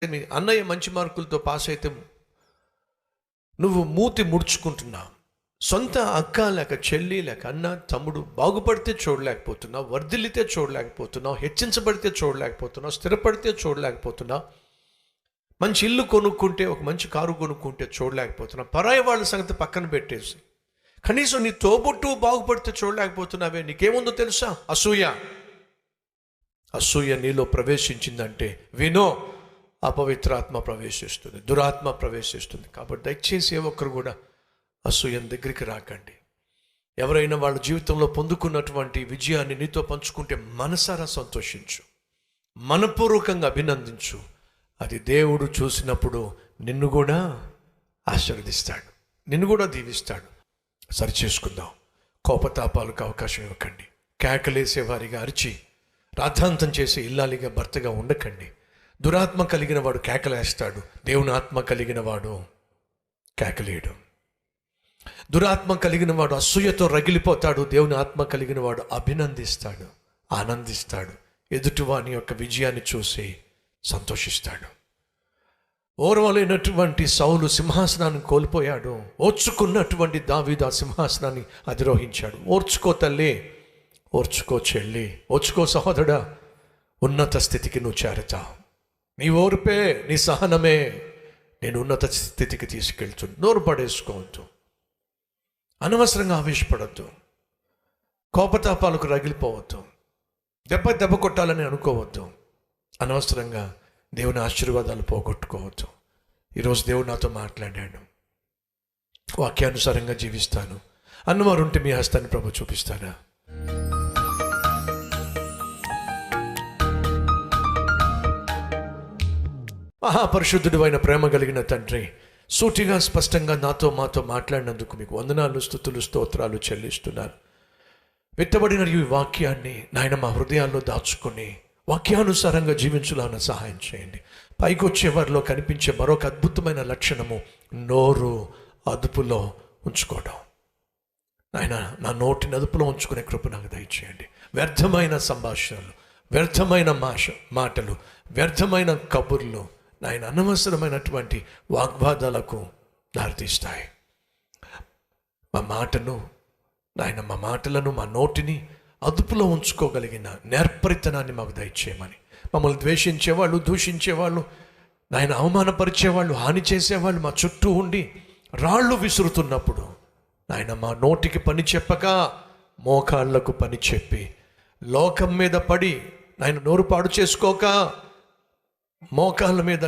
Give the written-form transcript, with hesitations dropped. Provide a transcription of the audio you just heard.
మీ అన్నయ్య మంచి మార్కులతో పాస్ అయితే నువ్వు మూతి ముడుచుకుంటున్నావు. సొంత అక్క లేక చెల్లి లేక అన్న తమ్ముడు బాగుపడితే చూడలేకపోతున్నావు, వర్ధిల్లితే చూడలేకపోతున్నావు, హెచ్చించబడితే చూడలేకపోతున్నావు, స్థిరపడితే చూడలేకపోతున్నావు, మంచి ఇల్లు కొనుక్కుంటే ఒక మంచి కారు కొనుక్కుంటే చూడలేకపోతున్నావు. పరాయి వాళ్ళ సంగతి పక్కన పెట్టేసి కనీసం నీ తోబుట్టు బాగుపడితే చూడలేకపోతున్నావే. నీకేముందో తెలుసా? అసూయ నీలో ప్రవేశించిందంటే వినో, అపవిత్రాత్మ ప్రవేశిస్తుంది, దురాత్మ ప్రవేశిస్తుంది. కాబట్టి దయచేసి ఏ ఒక్కరు కూడా అసూయ దగ్గరికి రాకండి. ఎవరైనా వాళ్ళ జీవితంలో పొందుకున్నటువంటి విజయాన్ని నీతో పంచుకుంటే మనసారా సంతోషించు, మనపూర్వకంగా అభినందించు. అది దేవుడు చూసినప్పుడు నిన్ను కూడా ఆశీర్వదిస్తాడు, నిన్ను కూడా దీవిస్తాడు. సరిచేసుకుందాం. కోపతాపాలకు అవకాశం ఇవ్వకండి. కేకలేసే వారిగా అరిచి రాద్ధాంతం చేసే ఇల్లాలిగా భర్తగా ఉండకండి. దురాత్మ కలిగిన వాడు కేకలేస్తాడు, దేవుని ఆత్మ కలిగిన వాడు కేకలేడు. దురాత్మ కలిగిన వాడు అసూయతో రగిలిపోతాడు, దేవుని ఆత్మ కలిగిన వాడు అభినందిస్తాడు, ఆనందిస్తాడు. ఎదుటివాని యొక్క విజయాన్ని చూసి సంతోషిస్తాడు. ఓర్వలేనటువంటి సౌలు సింహాసనాన్ని కోల్పోయాడు, ఓర్చుకున్నటువంటి దావీదు ఆ సింహాసనాన్ని అధిరోహించాడు. ఓర్చుకో తల్లి, ఓర్చుకో చెల్లి, ఓర్చుకో సహోదరుడా, ఉన్నత స్థితికి నువ్వు చేరతావు. నీ ఓర్పే, నీ సహనమే నేను ఉన్నత స్థితికి తీసుకెళ్తుంది. నోరు పడేసుకోవద్దు, అనవసరంగా ఆవేశపడద్దు, కోపతాపాలకు రగిలిపోవద్దు, దెబ్బ కొట్టాలని అనుకోవద్దు, అనవసరంగా దేవుని ఆశీర్వాదాలు పోగొట్టుకోవద్దు. ఈరోజు దేవుడు నాతో మాట్లాడాడు, వాక్యానుసారంగా జీవిస్తాను అన్నవారు ఉంటే మీ హస్తాన్ని ప్రభు చూపిస్తారా? మహాపరిశుద్ధుడు అయిన ప్రేమ కలిగిన తండ్రి, సూటిగా స్పష్టంగా మాతో మాట్లాడినందుకు మీకు వందనాలు, స్తుతులు, స్తోత్రాలు చెల్లిస్తున్నాను. విత్తబడిన ఈ వాక్యాన్ని నాయన మా హృదయాల్లో దాచుకొని వాక్యానుసారంగా జీవించాలని సహాయం చేయండి. పైకి వచ్చే వారిలో కనిపించే మరొక అద్భుతమైన లక్షణము నోరు అదుపులో ఉంచుకోవడం. నాయన నా నోటిని అదుపులో ఉంచుకునే కృప నాకు దయచేయండి. వ్యర్థమైన సంభాషణలు, వ్యర్థమైన మాటలు, వ్యర్థమైన కబుర్లు నాయన అనవసరమైనటువంటి వాగ్వాదాలకు దారితీస్తాయి. మా మాటలను మా నోటిని అదుపులో ఉంచుకోగలిగిన నేర్పరితనాన్ని మాకు దయచేయమని. మమ్మల్ని ద్వేషించేవాళ్ళు, దూషించేవాళ్ళు, నాయన అవమానపరిచేవాళ్ళు, హాని చేసేవాళ్ళు మా చుట్టూ ఉండి రాళ్ళు విసురుతున్నప్పుడు నాయన మా నోటికి పని చెప్పక మోకాళ్లకు పని చెప్పి లోకం మీద పడి నాయన నోరు పాడు చేసుకోక మోకాళ్ళ మీద